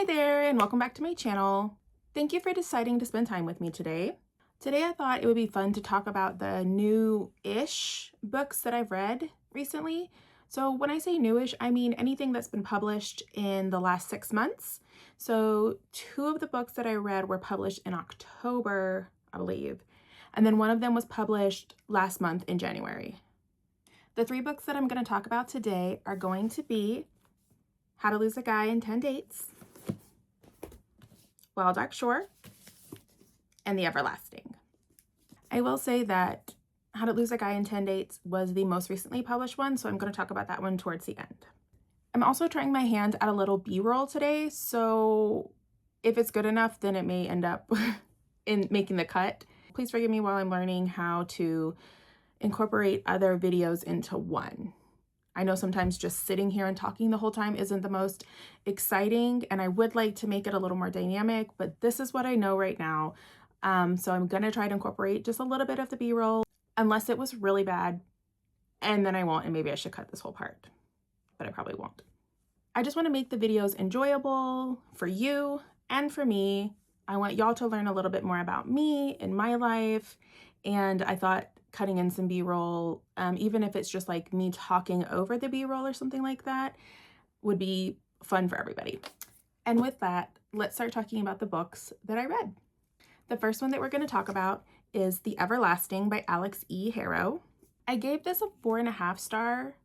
Hi there, and welcome back to my channel. Thank you for deciding to spend time with me today. Today I thought it would be fun to talk about the new-ish books that I've read recently. So when I say newish, I mean anything that's been published in the last 6 months. So 2 of the books that I read were published in October, I believe, and then one of them was published last month in January. The 3 books that I'm going to talk about today are going to be How to Lose a Guy in 10 Dates, Wild Dark Shore, and The Everlasting. I will say that How to Lose a Guy in 10 Dates was the most recently published one, so I'm going to talk about that one towards the end. I'm also trying my hand at a little B-roll today, so if it's good enough, then it may end up in making the cut. Please forgive me while I'm learning how to incorporate other videos into one. I know sometimes just sitting here and talking the whole time isn't the most exciting, and I would like to make it a little more dynamic, but this is what I know right now. So I'm gonna try to incorporate just a little bit of the B-roll, unless it was really bad, and then I won't, and maybe I should cut this whole part, but I probably won't. I just wanna make the videos enjoyable for you and for me. I want y'all to learn a little bit more about me and my life, and I thought cutting in some B-roll, even if it's just like me talking over the B-roll or something like that, would be fun for everybody. And with that, let's start talking about the books that I read. The first one that we're going to talk about is The Everlasting by Alix E Harrow. I gave this a 4.5 star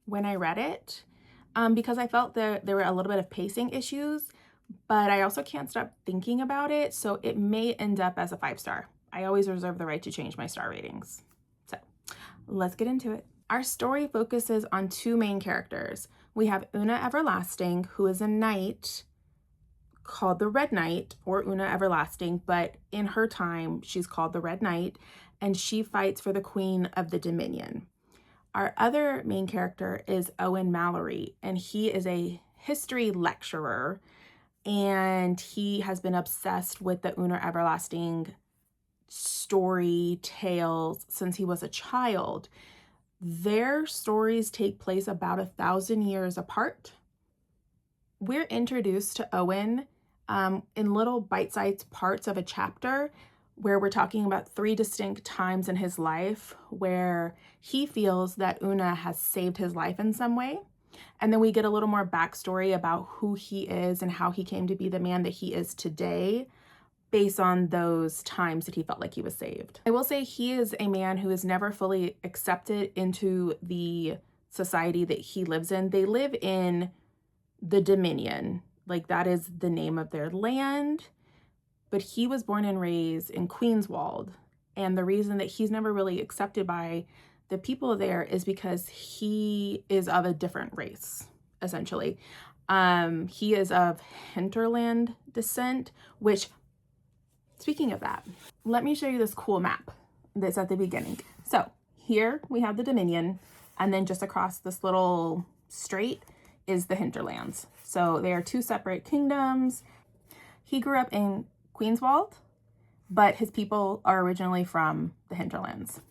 when I read it because I felt that there were a little bit of pacing issues, but I also can't stop thinking about it, so it may end up as a 5 star. I always reserve the right to change my star ratings. So let's get into it. Our story focuses on 2 main characters. We have Una Everlasting, who is a knight called the Red Knight, or Una Everlasting, but in her time, she's called the Red Knight, and she fights for the Queen of the Dominion. Our other main character is Owen Mallory, and he is a history lecturer, and he has been obsessed with the Una Everlasting story tales since he was a child. Their stories take place about 1,000 years apart. We're introduced to Owen in little bite-sized parts of a chapter where we're talking about 3 distinct times in his life where he feels that Una has saved his life in some way. And then we get a little more backstory about who he is and how he came to be the man that he is today, based on those times that he felt like he was saved. I will say he is a man who is never fully accepted into the society that he lives in. They live in the Dominion, like that is the name of their land, but he was born and raised in Queenswald. And the reason that he's never really accepted by the people there is because he is of a different race, essentially. He is of hinterland descent, which, speaking of that, let me show you this cool map that's at the beginning. So here we have the Dominion, and then just across this little strait is the hinterlands. So they are 2 separate kingdoms. He grew up in Queenswald, but his people are originally from the hinterlands.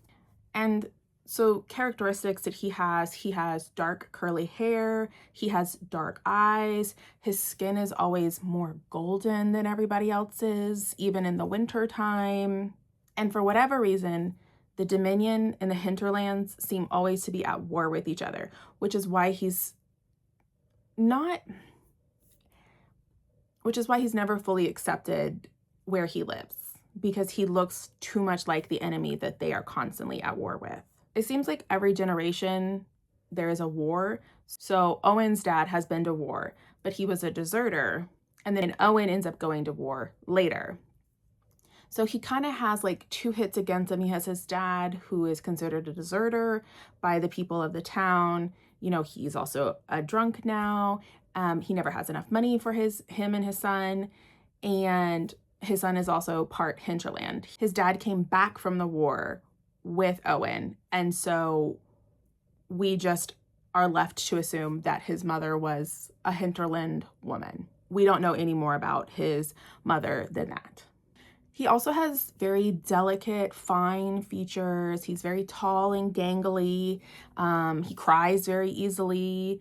And so characteristics that he has dark curly hair, he has dark eyes, his skin is always more golden than everybody else's, even in the winter time. And for whatever reason, the Dominion and the hinterlands seem always to be at war with each other, which is why he's never fully accepted where he lives, because he looks too much like the enemy that they are constantly at war with. It seems like every generation there is a war. So Owen's dad has been to war, but he was a deserter, and then Owen ends up going to war later. So he kind of has like 2 hits against him. He has his dad, who is considered a deserter by the people of the town. You know, he's also a drunk now. He never has enough money for him and his son, and his son is also part hinterland. His dad came back from the war with Owen, and so we just are left to assume that his mother was a hinterland woman. We don't know any more about his mother than that. He also has very delicate, fine features. He's very tall and gangly. He cries very easily.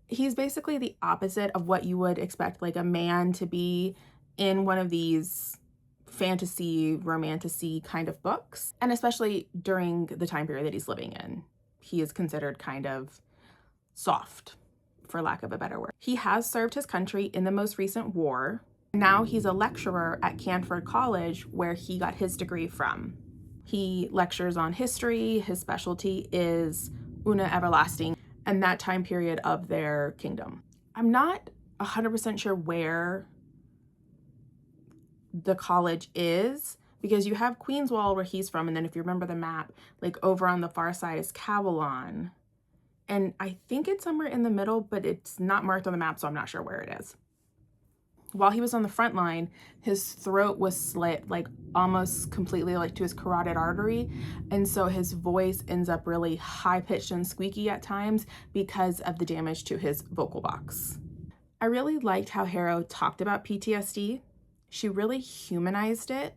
He's basically the opposite of what you would expect like a man to be in one of these fantasy, romantasy kind of books. And especially during the time period that he's living in, he is considered kind of soft, for lack of a better word. He has served his country in the most recent war. Now he's a lecturer at Canford College, where he got his degree from. He lectures on history. His specialty is Una Everlasting and that time period of their kingdom. I'm not 100% sure where the college is, because you have Queenswall where he's from, and then if you remember the map, like over on the far side is Cavalon. And I think it's somewhere in the middle, but it's not marked on the map, so I'm not sure where it is. While he was on the front line, his throat was slit like almost completely like to his carotid artery. And so his voice ends up really high-pitched and squeaky at times because of the damage to his vocal box. I really liked how Harrow talked about PTSD. She really humanized it.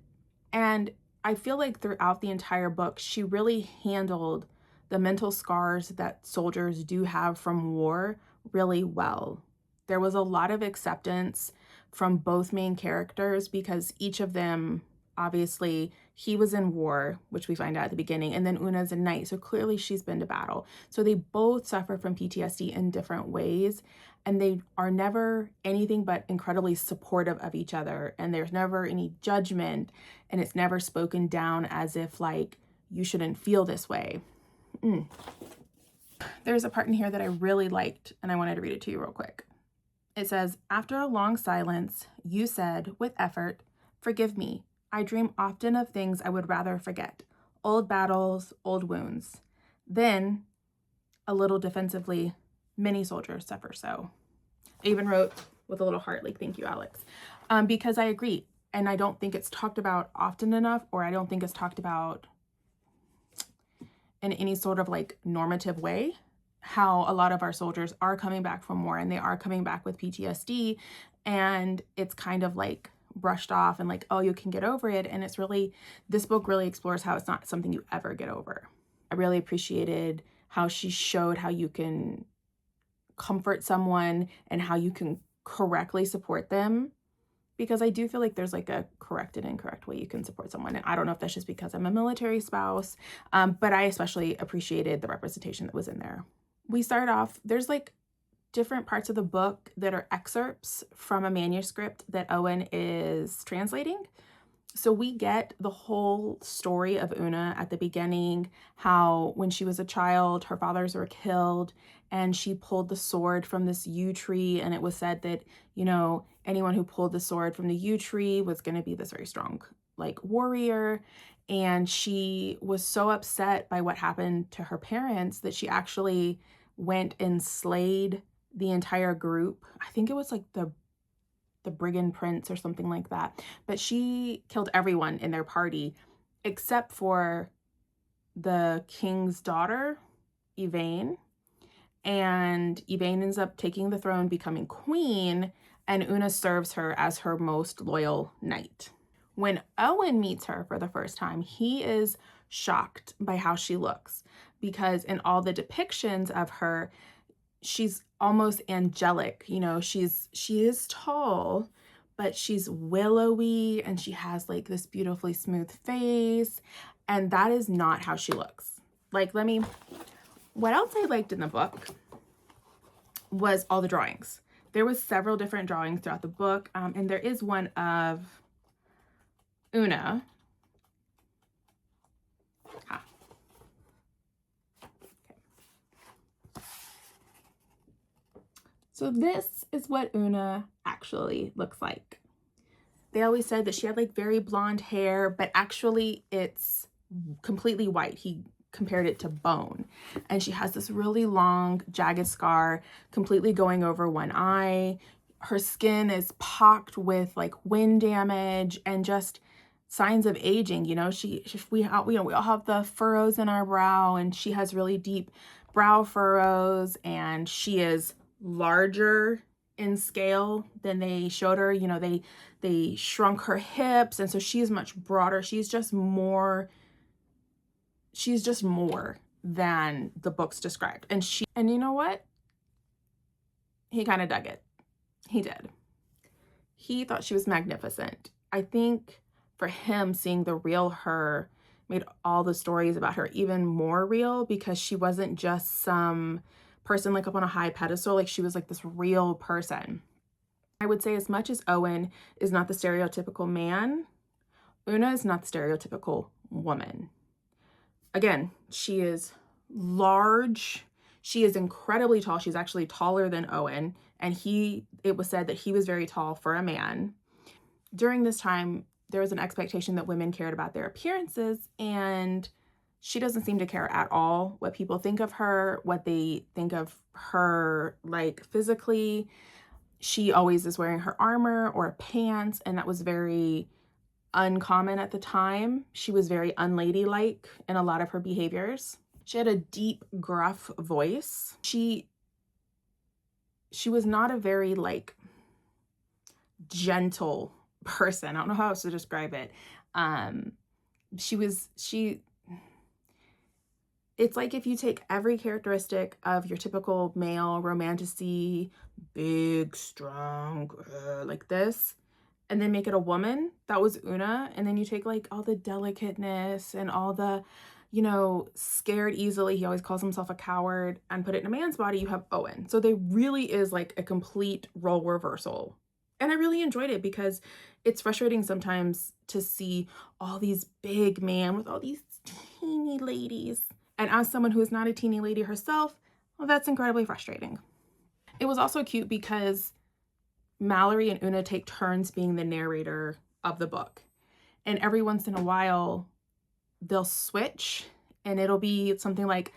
And I feel like throughout the entire book, she really handled the mental scars that soldiers do have from war really well. There was a lot of acceptance from both main characters because each of them, obviously, he was in war, which we find out at the beginning, and then Una's a knight, so clearly she's been to battle. So they both suffer from PTSD in different ways, and they are never anything but incredibly supportive of each other, and there's never any judgment, and it's never spoken down as if, like, you shouldn't feel this way. There's a part in here that I really liked, and I wanted to read it to you real quick. It says, "After a long silence, you said, with effort, 'Forgive me. I dream often of things I would rather forget. Old battles, old wounds.' Then, a little defensively, 'Many soldiers suffer so.'" I even wrote with a little heart, like, "Thank you, Alix." Because I agree. And I don't think it's talked about often enough, or I don't think it's talked about in any sort of like normative way, how a lot of our soldiers are coming back from war and they are coming back with PTSD, and it's kind of like brushed off and like, oh, you can get over it. And it's really, this book really explores how it's not something you ever get over. I really appreciated how she showed how you can comfort someone and how you can correctly support them, because I do feel like there's like a correct and incorrect way you can support someone. And I don't know if that's just because I'm a military spouse, but I especially appreciated the representation that was in there. We start off, there's like different parts of the book that are excerpts from a manuscript that Owen is translating. So we get the whole story of Una at the beginning, how when she was a child, her fathers were killed and she pulled the sword from this yew tree. And it was said that, you know, anyone who pulled the sword from the yew tree was going to be this very strong, like, warrior. And she was so upset by what happened to her parents that she actually went and slayed the entire group. I think it was like the Brigand Prince or something like that. But she killed everyone in their party except for the king's daughter, Yvain. And Yvain ends up taking the throne, becoming queen, and Una serves her as her most loyal knight. When Owen meets her for the first time, he is shocked by how she looks, because in all the depictions of her, she's almost angelic. You know, she is tall, but she's willowy and she has like this beautifully smooth face, and that is not how she looks. Like, what else I liked in the book was all the drawings. There was several different drawings throughout the book, and there is one of Una. So this is what Una actually looks like. They always said that she had like very blonde hair, but actually it's completely white. He compared it to bone. And she has this really long jagged scar completely going over one eye. Her skin is pocked with like wind damage and just signs of aging. You know, we all have the furrows in our brow, and she has really deep brow furrows, and she is larger in scale than they showed her. You know, they shrunk her hips, and so she's much broader. She's just more than the books described. And you know what? he kind of dug it. He did. He thought she was magnificent. I think for him, seeing the real her made all the stories about her even more real, because she wasn't just some person like up on a high pedestal. Like, she was like this real person. I would say as much as Owen is not the stereotypical man, Una is not the stereotypical woman. Again, she is large. She is incredibly tall. She's actually taller than Owen. And it was said that he was very tall for a man. During this time, there was an expectation that women cared about their appearances, and she doesn't seem to care at all what people think of her, what they think of her, like, physically. She always is wearing her armor or pants, and that was very uncommon at the time. She was very unladylike in a lot of her behaviors. She had a deep, gruff voice. She was not a very, like, gentle person. I don't know how else to describe it. It's like if you take every characteristic of your typical male romantasy, big, strong, like this, and then make it a woman. That was Una. And then you take like all the delicateness and all the, scared easily. He always calls himself a coward, and put it in a man's body. You have Owen. So they really is like a complete role reversal. And I really enjoyed it, because it's frustrating sometimes to see all these big men with all these teeny ladies. And as someone who is not a teeny lady herself, well, that's incredibly frustrating. It was also cute because Mallory and Una take turns being the narrator of the book. And every once in a while, they'll switch, and it'll be something like,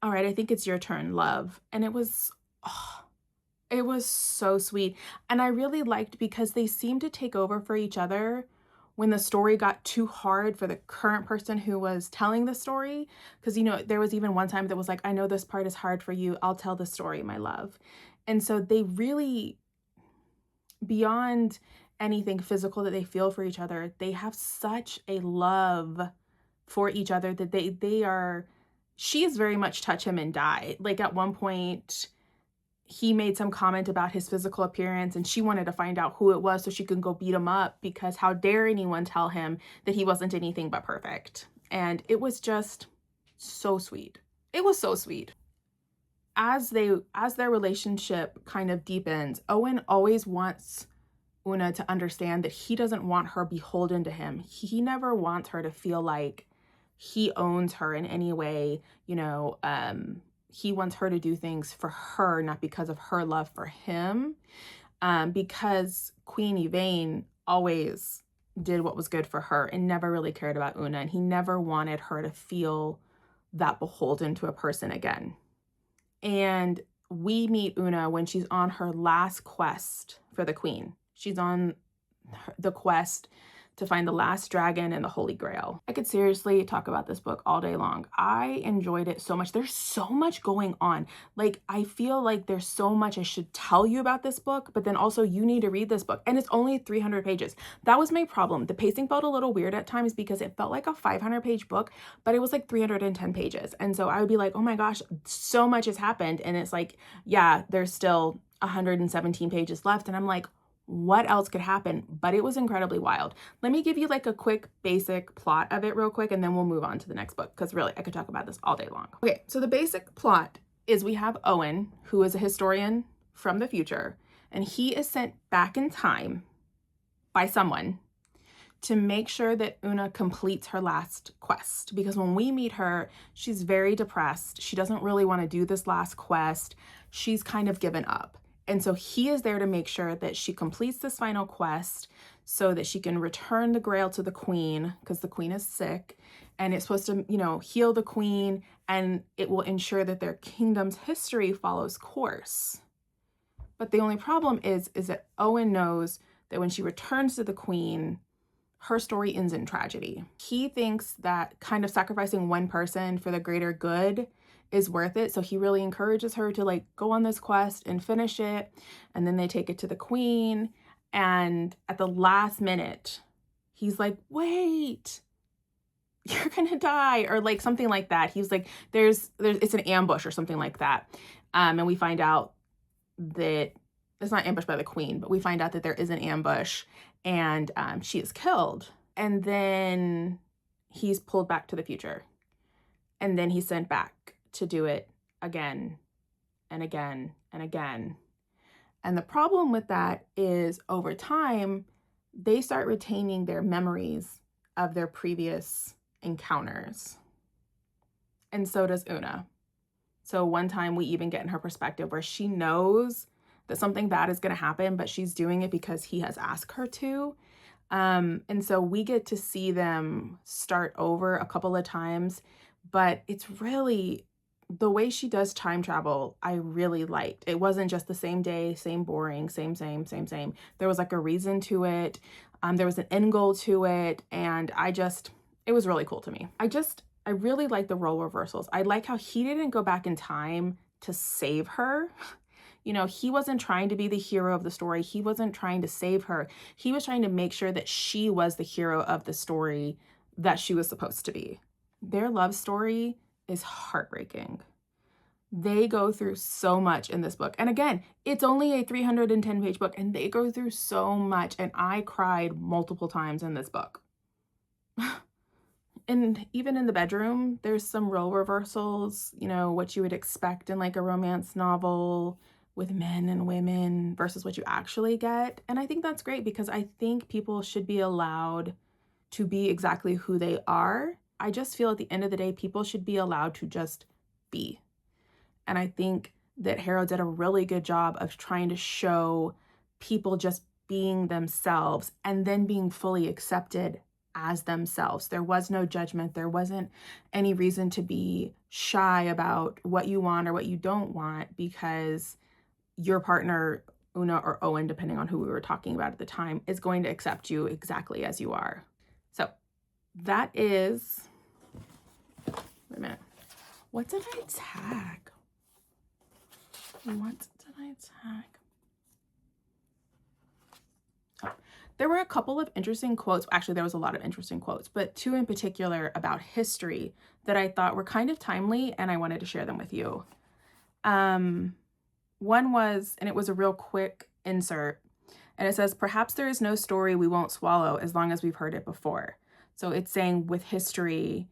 all right, I think it's your turn, love. And it was so sweet. And I really liked, because they seemed to take over for each other when the story got too hard for the current person who was telling the story. Because, there was even one time that was like, I know this part is hard for you. I'll tell the story, my love. And so they really, beyond anything physical that they feel for each other, they have such a love for each other that she is very much touch him and die. Like, at one point, he made some comment about his physical appearance, and she wanted to find out who it was so she could go beat him up, because how dare anyone tell him that he wasn't anything but perfect. And it was just so sweet. It was so sweet. As their relationship kind of deepens, Owen always wants Una to understand that he doesn't want her beholden to him. He never wants her to feel like he owns her in any way. He wants her to do things for her, not because of her love for him. Because Queen Yvain always did what was good for her and never really cared about Una. And he never wanted her to feel that beholden to a person again. And we meet Una when she's on her last quest for the queen. She's on the quest to find the last dragon and the Holy Grail. I could seriously talk about this book all day long. I enjoyed it so much. There's so much going on. Like, I feel like there's so much I should tell you about this book, but then also you need to read this book. And it's only 300 pages. That was my problem. The pacing felt a little weird at times, because it felt like a 500-page book, but it was like 310 pages. And so I would be like, oh my gosh, so much has happened. And it's like, yeah, there's still 117 pages left. And I'm like, what else could happen? But it was incredibly wild. Let me give you like a quick basic plot of it real quick, and then we'll move on to the next book, because really I could talk about this all day long. Okay, so the basic plot is we have Owen, who is a historian from the future, and he is sent back in time by someone to make sure that Una completes her last quest. Because when we meet her, she's very depressed. She doesn't really want to do this last quest. She's kind of given up. And so he is there to make sure that she completes this final quest so that she can return the grail to the queen, because the queen is sick, and it's supposed to, heal the queen, and it will ensure that their kingdom's history follows course. But the only problem is that Owen knows that when she returns to the queen, her story ends in tragedy. He thinks that kind of sacrificing one person for the greater good is worth it. So he really encourages her to like go on this quest and finish it. And then they take it to the queen. And at the last minute, he's like, wait, you're gonna die, or like something like that. He was like, there's it's an ambush or something like that. And we find out that it's not ambushed by the queen, but we find out that there is an ambush and she is killed. And then he's pulled back to the future. And then he's sent back to do it again and again and again. And the problem with that is over time, they start retaining their memories of their previous encounters. And so does Una. So one time we even get in her perspective where she knows that something bad is going to happen, but she's doing it because he has asked her to. And so we get to see them start over a couple of times, but it's really the way she does time travel, I really liked. It wasn't just the same day, same boring, same. There was like a reason to it. There was an end goal to it. And it was really cool to me. I really like the role reversals. I like how he didn't go back in time to save her. You know, he wasn't trying to be the hero of the story. He wasn't trying to save her. He was trying to make sure that she was the hero of the story that she was supposed to be. Their love story is heartbreaking. They go through so much in this book. And again, it's only a 310-page book, and they go through so much. And I cried multiple times in this book. And even in the bedroom, there's some role reversals, you know, what you would expect in like a romance novel with men and women versus what you actually get. And I think that's great because I think people should be allowed to be exactly who they are. I just feel at the end of the day, people should be allowed to just be. And I think that Harrow did a really good job of trying to show people just being themselves and then being fully accepted as themselves. There was no judgment. There wasn't any reason to be shy about what you want or what you don't want because your partner, Una or Owen, depending on who we were talking about at the time, is going to accept you exactly as you are. So that is, wait a minute. What did I tag? What did I tag? Oh, there were a couple of interesting quotes. Actually, there was a lot of interesting quotes, but two in particular about history that I thought were kind of timely, and I wanted to share them with you. One was, and it was a real quick insert, and it says, "Perhaps there is no story we won't swallow as long as we've heard it before." So it's saying with history,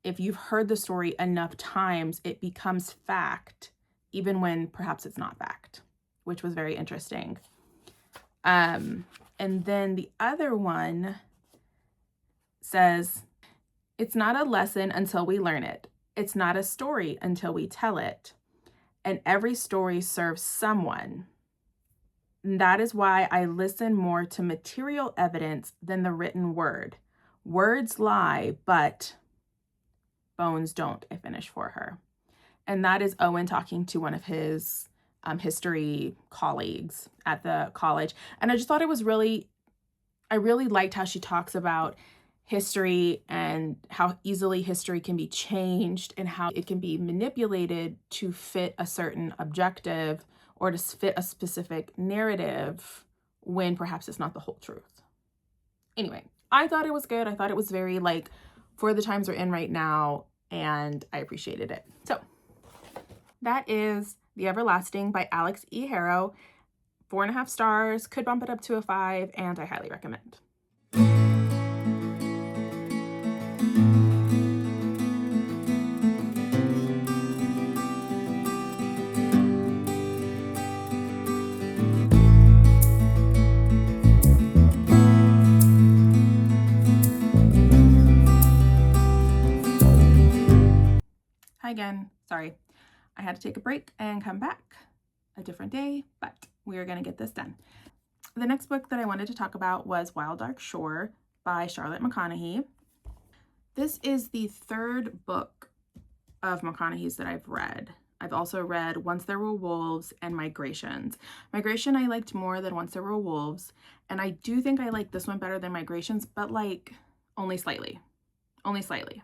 if you've heard the story enough times, it becomes fact, even when perhaps it's not fact, which was very interesting. And then the other one says, "It's not a lesson until we learn it. It's not a story until we tell it. And every story serves someone. And that is why I listen more to material evidence than the written word. Words lie, but bones don't," I finish for her. And that is Owen talking to one of his history colleagues at the college. And I just thought it was I really liked how she talks about history and how easily history can be changed and how it can be manipulated to fit a certain objective or to fit a specific narrative when perhaps it's not the whole truth. Anyway, I thought it was good. I thought it was very for the times we're in right now, and I appreciated it. So that is The Everlasting by Alix E Harrow. 4.5 stars, could bump it up to a 5, and I highly recommend. Hi again, sorry. I had to take a break and come back a different day, but we are going to get this done. The next book that I wanted to talk about was Wild Dark Shore by Charlotte McConaghy. This is the third book of McConaghy's that I've read. I've also read Once There Were Wolves and Migrations. Migration I liked more than Once There Were Wolves, and I do think I like this one better than Migrations, but only slightly. Only slightly.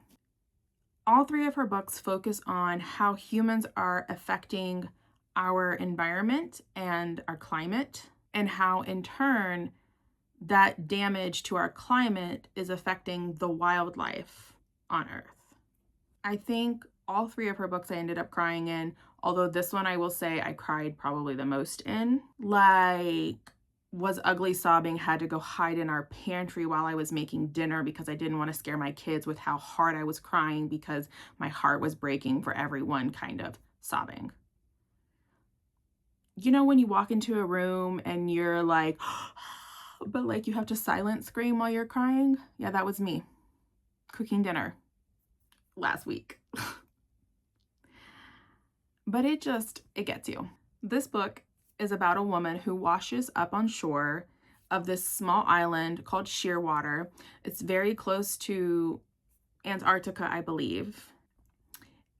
All three of her books focus on how humans are affecting our environment and our climate, and how in turn that damage to our climate is affecting the wildlife on Earth. I think all three of her books I ended up crying in. Although this one, I will say I cried probably the most in. Like, was ugly sobbing, had to go hide in our pantry while I was making dinner because I didn't want to scare my kids with how hard I was crying because my heart was breaking for everyone, kind of sobbing. You know, when you walk into a room and you're like, but like you have to silent scream while you're crying? Yeah, that was me cooking dinner last week. But it gets you. This book is about a woman who washes up on shore of this small island called Shearwater. It's very close to Antarctica, I believe.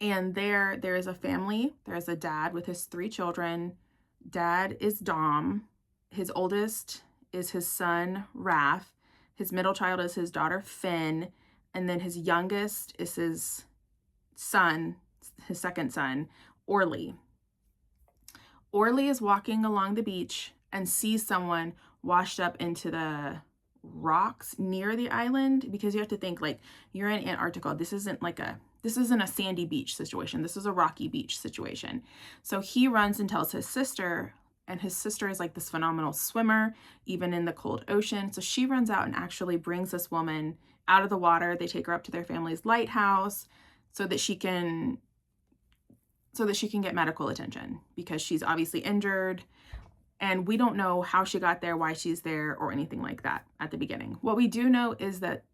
And there is a family. There's a dad with his 3 children. Dad is Dom. His oldest is his son, Raph. His middle child is his daughter, Finn. And then his youngest is his son, his second son, Orly. Orly is walking along the beach and sees someone washed up into the rocks near the island, because you have to think, like, you're in Antarctica. This isn't a sandy beach situation. This is a rocky beach situation. So he runs and tells his sister, and his sister is like this phenomenal swimmer, even in the cold ocean. So she runs out and actually brings this woman out of the water. They take her up to their family's lighthouse so that she can get medical attention, because she's obviously injured. And we don't know how she got there, why she's there, or anything like that at the beginning. What we do know is that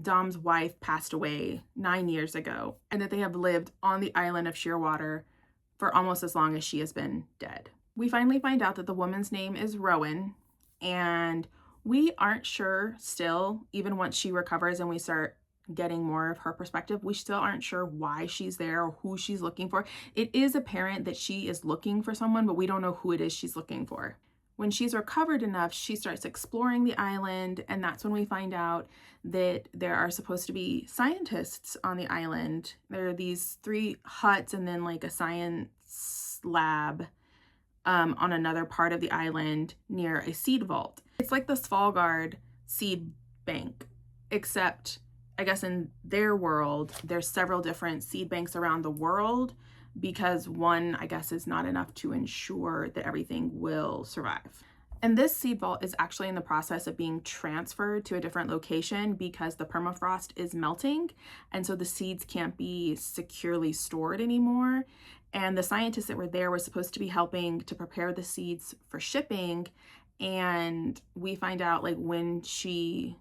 Dom's wife passed away 9 years ago, and that they have lived on the island of Shearwater for almost as long as she has been dead. We finally find out that the woman's name is Rowan, and we aren't sure still, even once she recovers and we start getting more of her perspective, we still aren't sure why she's there or who she's looking for. It is apparent that she is looking for someone, but we don't know who it is she's looking for. When she's recovered enough, she starts exploring the island, and that's when we find out that there are supposed to be scientists on the island. There are these 3 huts and then like a science lab on another part of the island near a seed vault. It's like the Svalbard seed bank, except I guess in their world, there's several different seed banks around the world, because one, I guess, is not enough to ensure that everything will survive. And this seed vault is actually in the process of being transferred to a different location because the permafrost is melting, and so the seeds can't be securely stored anymore. And the scientists that were there were supposed to be helping to prepare the seeds for shipping, and we find out, like, when she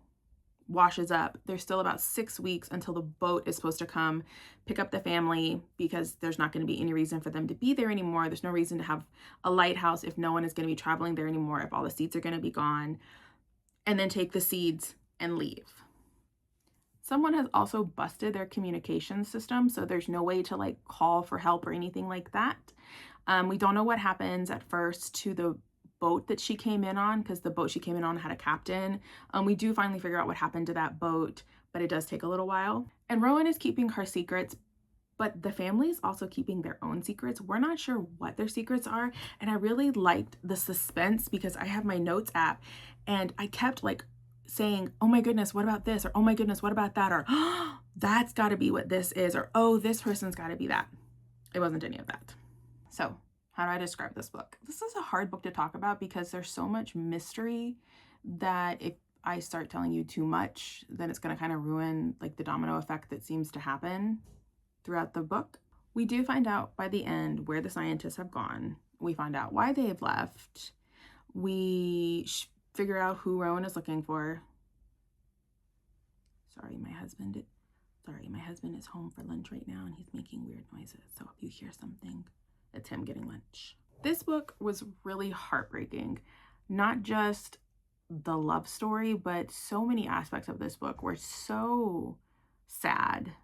washes up, there's still about 6 weeks until the boat is supposed to come pick up the family, because there's not going to be any reason for them to be there anymore. There's no reason to have a lighthouse if no one is going to be traveling there anymore, if all the seeds are going to be gone, and then take the seeds and leave. Someone has also busted their communication system, so there's no way to like call for help or anything like that. We don't know what happens at first to the boat that she came in on, because the boat she came in on had a captain. We do finally figure out what happened to that boat, but it does take a little while. And Rowan is keeping her secrets, but the family is also keeping their own secrets. We're not sure what their secrets are, and I really liked the suspense because I have my notes app, and I kept like saying, oh my goodness, what about this? Or oh my goodness, what about that? Or oh, that's got to be what this is. Or oh, this person's got to be that. It wasn't any of that. So how do I describe this book? This is a hard book to talk about because there's so much mystery that if I start telling you too much, then it's going to kind of ruin like the domino effect that seems to happen throughout the book. We do find out by the end where the scientists have gone. We find out why they've left. We figure out who Rowan is looking for. Sorry, my husband is home for lunch right now and he's making weird noises. So if you hear something, it's him getting lunch. This book was really heartbreaking. Not just the love story, but so many aspects of this book were so sad.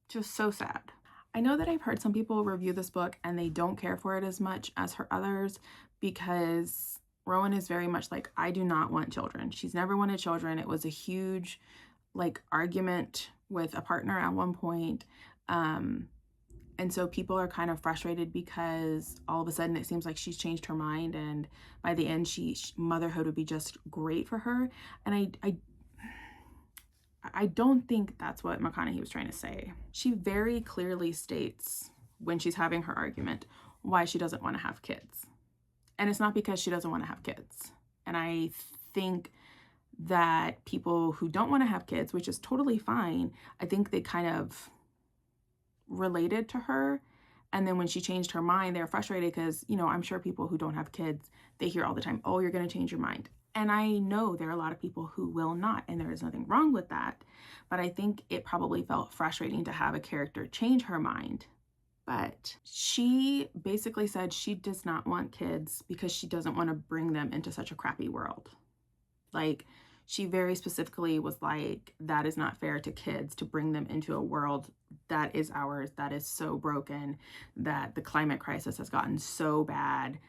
Just so sad. I know that I've heard some people review this book and they don't care for it as much as her others, because Rowan is very much like, I do not want children. She's never wanted children. It was a huge like argument with a partner at one point. And so people are kind of frustrated because all of a sudden it seems like she's changed her mind, and by the end motherhood would be just great for her. And I don't think that's what McConaghy was trying to say. She very clearly states when she's having her argument why she doesn't want to have kids. And it's not because she doesn't want to have kids. And I think that people who don't want to have kids, which is totally fine, I think they kind of related to her. And then when she changed her mind, they're frustrated because, you know, I'm sure people who don't have kids, they hear all the time, oh, you're going to change your mind. And I know there are a lot of people who will not, and there is nothing wrong with that. But I think it probably felt frustrating to have a character change her mind. But she basically said she does not want kids because she doesn't want to bring them into such a crappy world. Like, she very specifically was like, that is not fair to kids to bring them into a world that is ours, that is so broken, that the climate crisis has gotten so bad,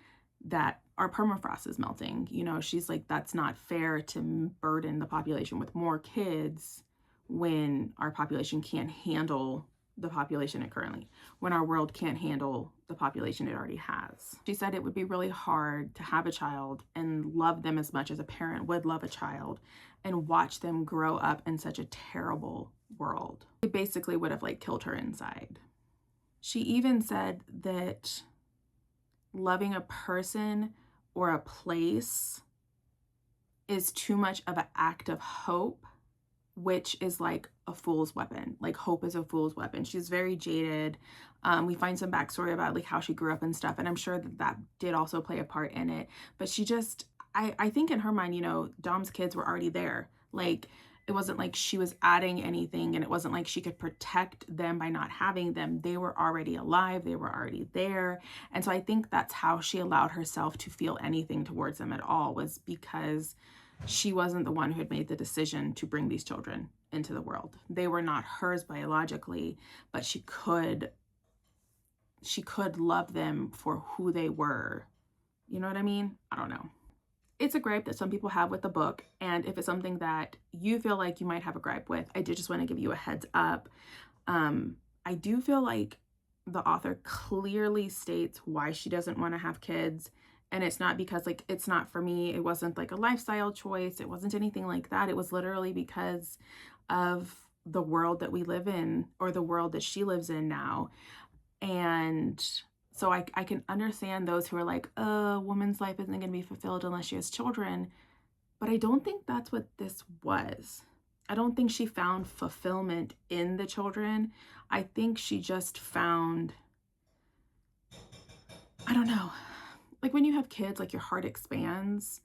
that our permafrost is melting. You know, she's like, that's not fair to burden the population with more kids when our population can't handle the population it currently, when our world can't handle the population it already has. She said it would be really hard to have a child and love them as much as a parent would love a child and watch them grow up in such a terrible world. It basically would have like killed her inside. She even said that loving a person or a place is too much of an act of hope, which is like a fool's weapon. Like, hope is a fool's weapon. She's very jaded. We find some backstory about like how she grew up and stuff, and I'm sure that that did also play a part in it. But she just, I think in her mind, you know, Dom's kids were already there. Like, it wasn't like she was adding anything, and it wasn't like she could protect them by not having them. They were already alive. They were already there. And so I think that's how she allowed herself to feel anything towards them at all, was because she wasn't the one who had made the decision to bring these children into the world. They were not hers biologically, but she could love them for who they were. You know what I mean? I don't know. It's a gripe that some people have with the book, and if it's something that you feel like you might have a gripe with, I did just want to give you a heads up. I do feel like the author clearly states why she doesn't want to have kids. And it's not because, like, it's not for me. It wasn't like a lifestyle choice. It wasn't anything like that. It was literally because of the world that we live in, or the world that she lives in now. And so I can understand those who are like, a woman's life isn't going to be fulfilled unless she has children. But I don't think that's what this was. I don't think she found fulfillment in the children. I think she just found, I don't know. Like, when you have kids, like, your heart expands.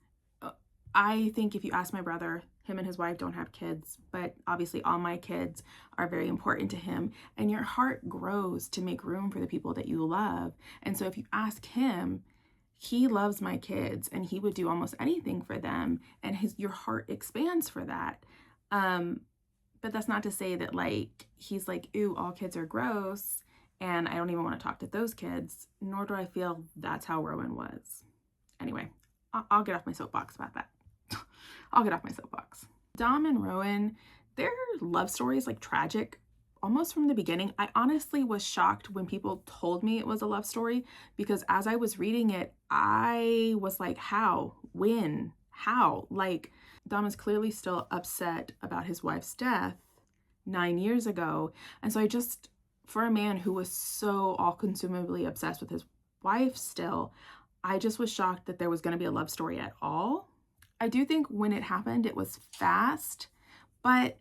I think if you ask my brother, him and his wife don't have kids, but obviously all my kids are very important to him. And your heart grows to make room for the people that you love. And so if you ask him, he loves my kids and he would do almost anything for them. And your heart expands for that. But that's not to say that, like, he's like, ooh, all kids are gross, and I don't even want to talk to those kids, nor do I feel that's how Rowan was. Anyway, I'll get off my soapbox about that. I'll get off my soapbox. Dom and Rowan, their love story is like tragic almost from the beginning. I honestly was shocked when people told me it was a love story, because as I was reading it, I was like, how? When? How? Like, Dom is clearly still upset about his wife's death 9 years ago. And so I just, for a man who was so all-consumingly obsessed with his wife still, I just was shocked that there was going to be a love story at all. I do think when it happened, it was fast, but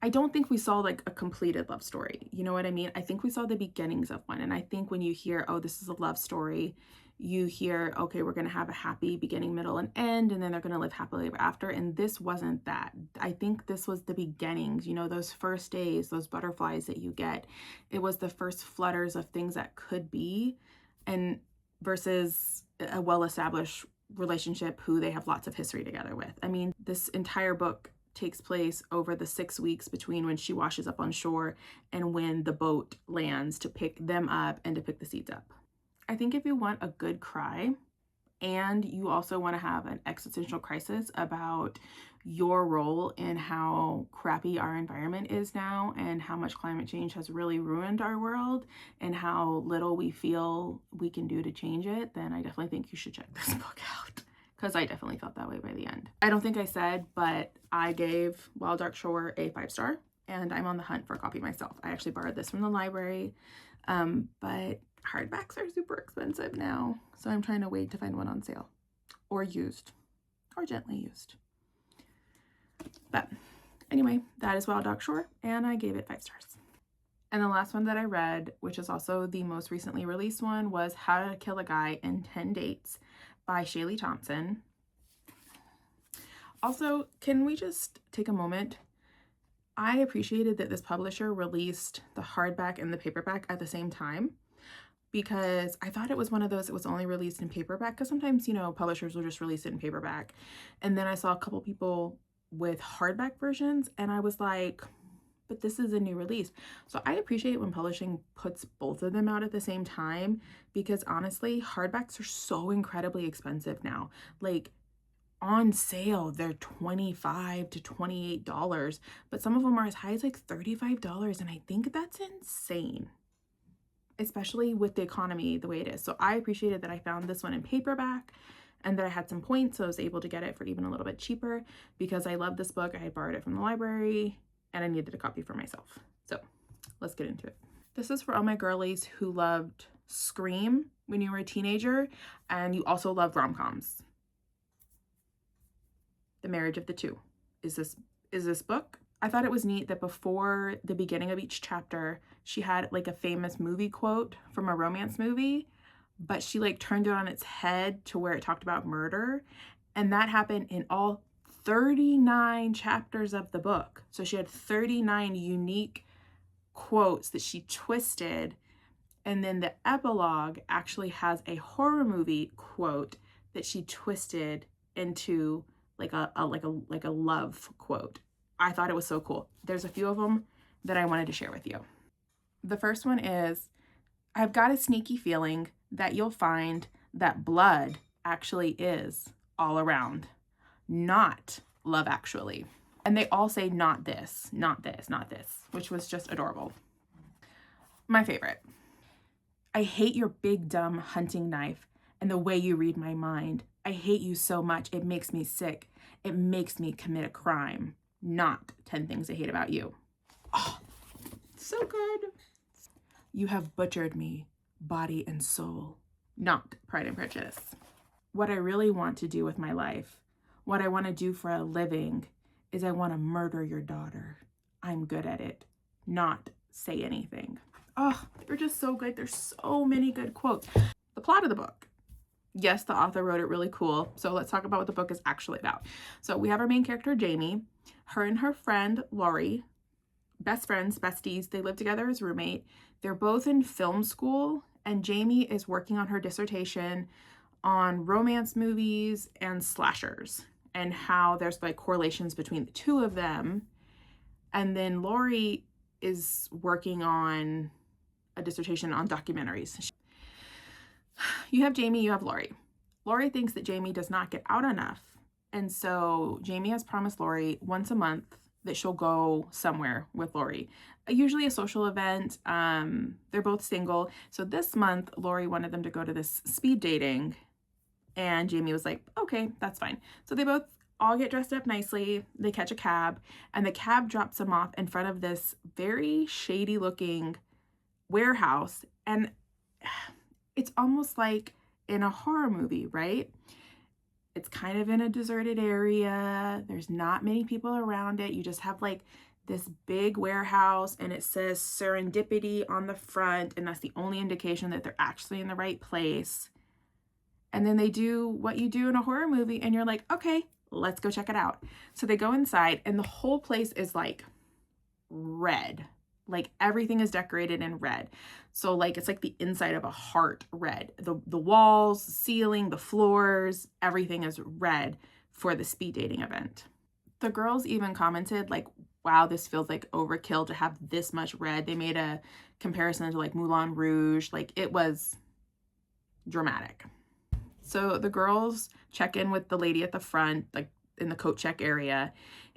I don't think we saw like a completed love story. You know what I mean? I think we saw the beginnings of one. And I think when you hear, oh, this is a love story, you hear, okay, we're going to have a happy beginning, middle, and end, and then they're going to live happily ever after. And this wasn't that. I think this was the beginnings, you know, those first days, those butterflies that you get. It was the first flutters of things that could be, and versus a well-established relationship who they have lots of history together with. I mean, this entire book takes place over the 6 weeks between when she washes up on shore and when the boat lands to pick them up and to pick the seeds up. I think if you want a good cry and you also want to have an existential crisis about your role in how crappy our environment is now and how much climate change has really ruined our world and how little we feel we can do to change it, then I definitely think you should check this book out, because I definitely felt that way by the end. I don't think I said, but I gave Wild Dark Shore a 5-star. and I'm on the hunt for a copy myself. I actually borrowed this from the library, but hardbacks are super expensive now, so I'm trying to wait to find one on sale or used or gently used. But anyway, that is Wild Dog Shore, and I gave it 5 stars. And the last one that I read, which is also the most recently released one, was How to Kill a Guy in 10 Dates by Shaliee Thompson. Also, can we just take a moment? I appreciated that this publisher released the hardback and the paperback at the same time, because I thought it was one of those that was only released in paperback, because sometimes, you know, publishers will just release it in paperback. And then I saw a couple people with hardback versions, and I was like, but this is a new release. So I appreciate when publishing puts both of them out at the same time, because honestly, hardbacks are so incredibly expensive now. Like, on sale, they're $25 to $28, but some of them are as high as like $35, and I think that's insane, especially with the economy the way it is. So I appreciated that I found this one in paperback and that I had some points, so I was able to get it for even a little bit cheaper, because I love this book. I had borrowed it from the library and I needed a copy for myself. So let's get into it. This is for all my girlies who loved Scream when you were a teenager, and you also love rom-coms. The Marriage of the Two is this book. I thought it was neat that before the beginning of each chapter, she had like a famous movie quote from a romance movie, but she like turned it on its head to where it talked about murder. And that happened in all 39 chapters of the book. So she had 39 unique quotes that she twisted. And then the epilogue actually has a horror movie quote that she twisted into like a love quote. I thought it was so cool. There's a few of them that I wanted to share with you. The first one is, I've got a sneaky feeling that you'll find that blood actually is all around, not Love Actually. And they all say not this, not this, not this, which was just adorable. My favorite. I hate your big dumb hunting knife and the way you read my mind. I hate you so much, it makes me sick. It makes me commit a crime. Not 10 Things I Hate About You. Oh, so good. You have butchered me, body and soul. Not Pride and Prejudice. What I really want to do with my life, what I want to do for a living, is I want to murder your daughter. I'm good at it. Not Say Anything. Oh, they're just so good. There's so many good quotes. The plot of the book. Yes, the author wrote it really cool. So let's talk about what the book is actually about. So we have our main character, Jamie. Her and her friend, Laurie, best friends, besties, they live together as roommate. They're both in film school, and Jamie is working on her dissertation on romance movies and slashers and how there's like correlations between the two of them. And then Laurie is working on a dissertation on documentaries. You have Jamie, you have Laurie. Laurie thinks that Jamie does not get out enough. And so Jamie has promised Laurie once a month that she'll go somewhere with Laurie. Usually a social event. They're both single. So this month, Laurie wanted them to go to this speed dating. And Jamie was like, okay, that's fine. So they both all get dressed up nicely. They catch a cab, and the cab drops them off in front of this very shady looking warehouse. And it's almost like in a horror movie, right? It's kind of in a deserted area. There's not many people around it. You just have like this big warehouse, and it says serendipity on the front, and that's the only indication that they're actually in the right place. And then they do what you do in a horror movie, and you're like, okay, let's go check it out. So they go inside, and the whole place is like red. Like everything is decorated in red. So like it's like the inside of a heart red. The walls, the ceiling, the floors, everything is red for the speed dating event. The girls even commented like, wow, this feels like overkill to have this much red. They made a comparison to like Moulin Rouge. Like it was dramatic. So the girls check in with the lady at the front, like in the coat check area,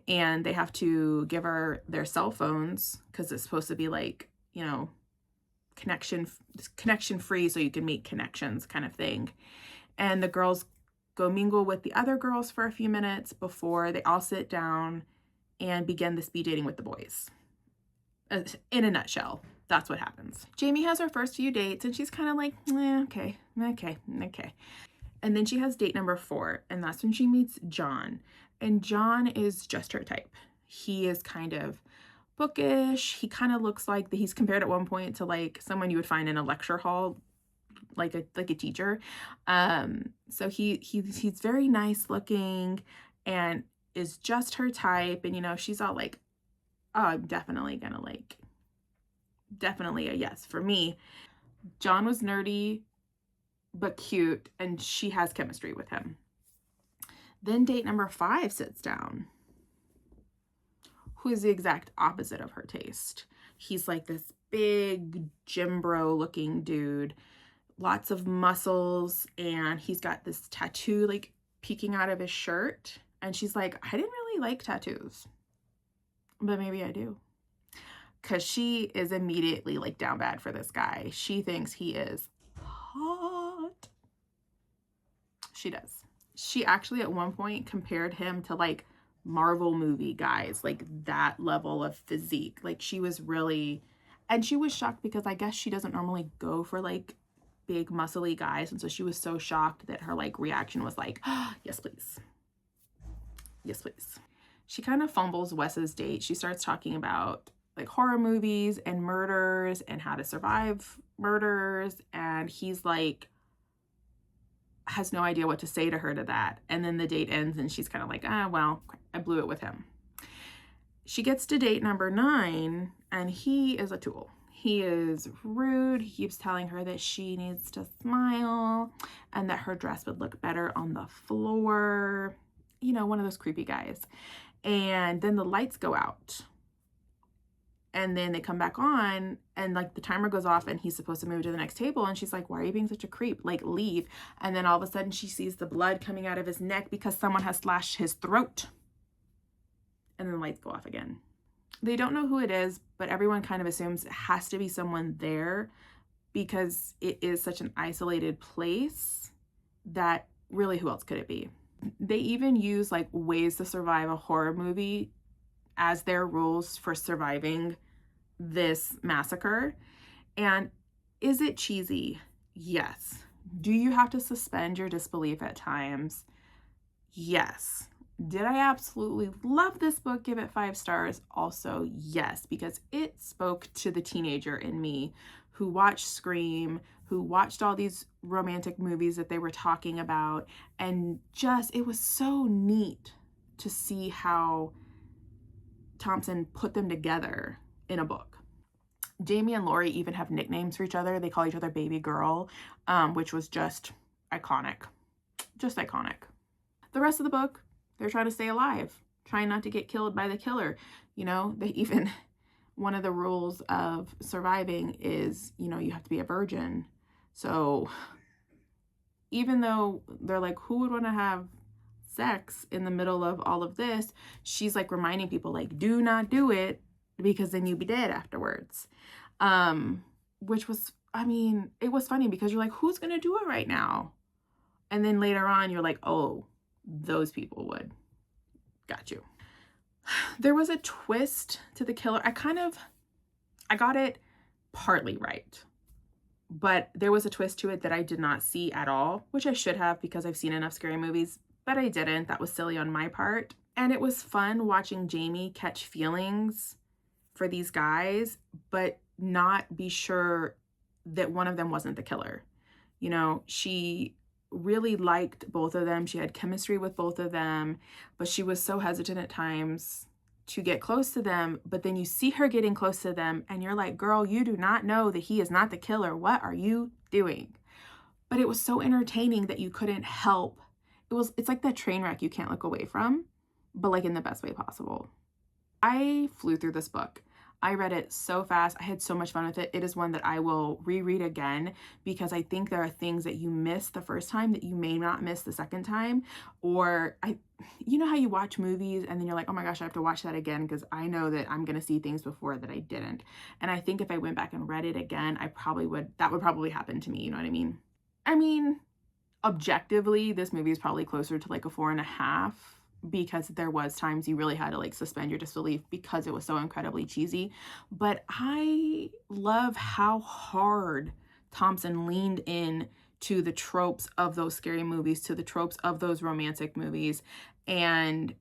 and they have to give her their cell phones because it's supposed to be like, you know, connection free so you can make connections kind of thing. And the girls go mingle with the other girls for a few minutes before they all sit down and begin the speed dating with the boys. In a nutshell, that's what happens. Jamie has her first few dates and she's kind of like, okay. And then she has date number 4, and that's when she meets John. And John is just her type. He is kind of bookish. He kind of looks like he's compared at one point to like someone you would find in a lecture hall, like a teacher. So he's very nice looking and is just her type. And, you know, she's all like, oh, I'm definitely gonna like, definitely a yes for me. John was nerdy but cute, and she has chemistry with him. Then date number 5 sits down, who is the exact opposite of her taste. He's like this big gym bro looking dude, lots of muscles, and he's got this tattoo like peeking out of his shirt. And she's like, I didn't really like tattoos, but maybe I do. Because she is immediately like down bad for this guy. She thinks he is hot. She does. She actually at one point compared him to like Marvel movie guys, like that level of physique. Like she was really, and she was shocked because I guess she doesn't normally go for like big muscly guys. And so she was so shocked that her like reaction was like, oh, yes, please. Yes, please. She kind of fumbles Wes's date. She starts talking about like horror movies and murders and how to survive murders. And he's like, has no idea what to say to her to that. And then the date ends and she's kind of like, well, I blew it with him. She gets to date number 9 and he is a tool. He is rude. He keeps telling her that she needs to smile and that her dress would look better on the floor. You know, one of those creepy guys. And then the lights go out. And then they come back on and like the timer goes off and he's supposed to move to the next table. And she's like, why are you being such a creep? Like, leave. And then all of a sudden she sees the blood coming out of his neck because someone has slashed his throat. And then the lights go off again. They don't know who it is, but everyone kind of assumes it has to be someone there because it is such an isolated place that really who else could it be? They even use like ways to survive a horror movie as their rules for surviving this massacre. And is it cheesy? Yes. Do you have to suspend your disbelief at times? Yes. Did I absolutely love this book? Give it 5 stars? Also, yes, because it spoke to the teenager in me who watched Scream, who watched all these romantic movies that they were talking about, and just, it was so neat to see how Thompson put them together in a book. Jamie and Laurie even have nicknames for each other. They call each other baby girl, which was just iconic. Just iconic. The rest of the book, they're trying to stay alive, trying not to get killed by the killer. You know, they even, one of the rules of surviving is, you know, you have to be a virgin. So even though they're like, who would want to have sex in the middle of all of this, she's like reminding people like, do not do it because then you'll be dead afterwards. Which was, I mean, it was funny because you're like, who's gonna do it right now? And then later on you're like, oh, those people would. Got you. There was a twist to the killer. I got it partly right, but there was a twist to it that I did not see at all, which I should have because I've seen enough scary movies, but I didn't. That was silly on my part. And it was fun watching Jamie catch feelings for these guys, but not be sure that one of them wasn't the killer. You know, she really liked both of them. She had chemistry with both of them, but she was so hesitant at times to get close to them. But then you see her getting close to them and you're like, girl, you do not know that he is not the killer. What are you doing? But it was so entertaining that you couldn't help. It's like that train wreck you can't look away from, but like in the best way possible. I flew through this book. I read it so fast. I had so much fun with it. It is one that I will reread again because I think there are things that you missed the first time that you may not miss the second time. Or you know how you watch movies and then you're like, oh my gosh, I have to watch that again because I know that I'm going to see things before that I didn't. And I think if I went back and read it again, that would probably happen to me. You know what I mean? Objectively, this movie is probably closer to like a 4.5 because there was times you really had to like suspend your disbelief because it was so incredibly cheesy. But I love how hard Thompson leaned in to the tropes of those scary movies, to the tropes of those romantic movies. And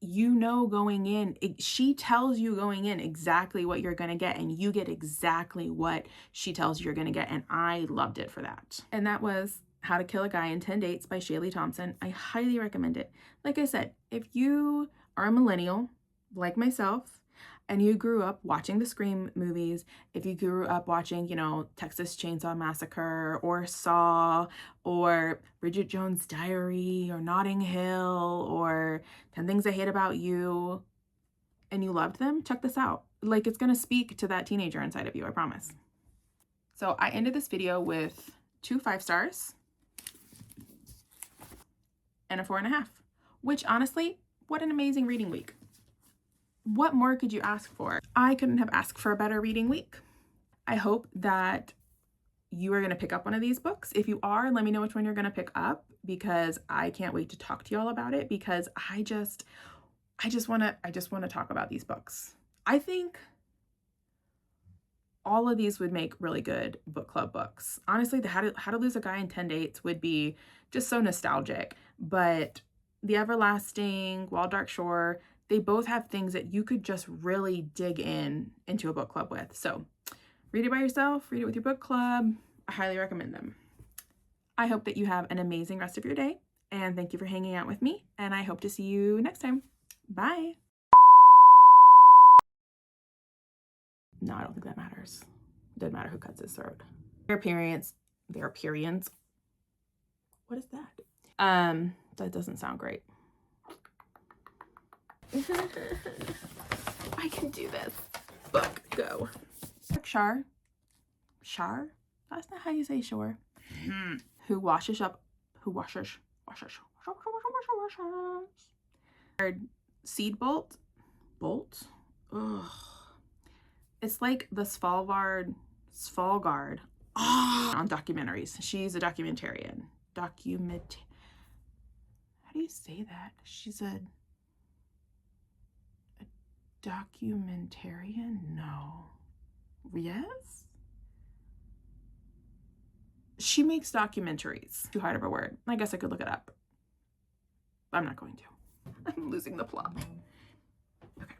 you know, going in, she tells you going in exactly what you're going to get, and you get exactly what she tells you you're going to get. And I loved it for that. And that was How to Kill a Guy in 10 Dates by Shaliee Thompson. I highly recommend it. Like I said, if you are a millennial like myself, and you grew up watching the Scream movies, if you grew up watching, you know, Texas Chainsaw Massacre or Saw or Bridget Jones' Diary or Notting Hill or 10 Things I Hate About You, and you loved them, check this out. Like, it's gonna speak to that teenager inside of you, I promise. So I ended this video with 2 5 stars and a 4.5, which honestly, what an amazing reading week. What more could you ask for? I couldn't have asked for a better reading week. I hope that you are going to pick up one of these books. If you are, let me know which one you're going to pick up, because I can't wait to talk to y'all about it, because I just want to talk about these books. I think all of these would make really good book club books. Honestly, the How to Lose a Guy in 10 Dates would be just so nostalgic, but The Everlasting, Wild Dark Shore, they both have things that you could just really dig into a book club with. So read it by yourself, read it with your book club. I highly recommend them. I hope that you have an amazing rest of your day, and thank you for hanging out with me, and I hope to see you next time. Bye. No, I don't think that matters. It doesn't matter who cuts his throat. Their periods. What is that? That doesn't sound great. I can do this. Book, go. Shar? That's not how you say shore. Who washes. Seed bolt? Ugh. It's like the Svalgard on documentaries. She's a documentarian. How do you say that? She's a documentarian? No. Yes? She makes documentaries. Too hard of a word. I guess I could look it up. I'm not going to. I'm losing the plot.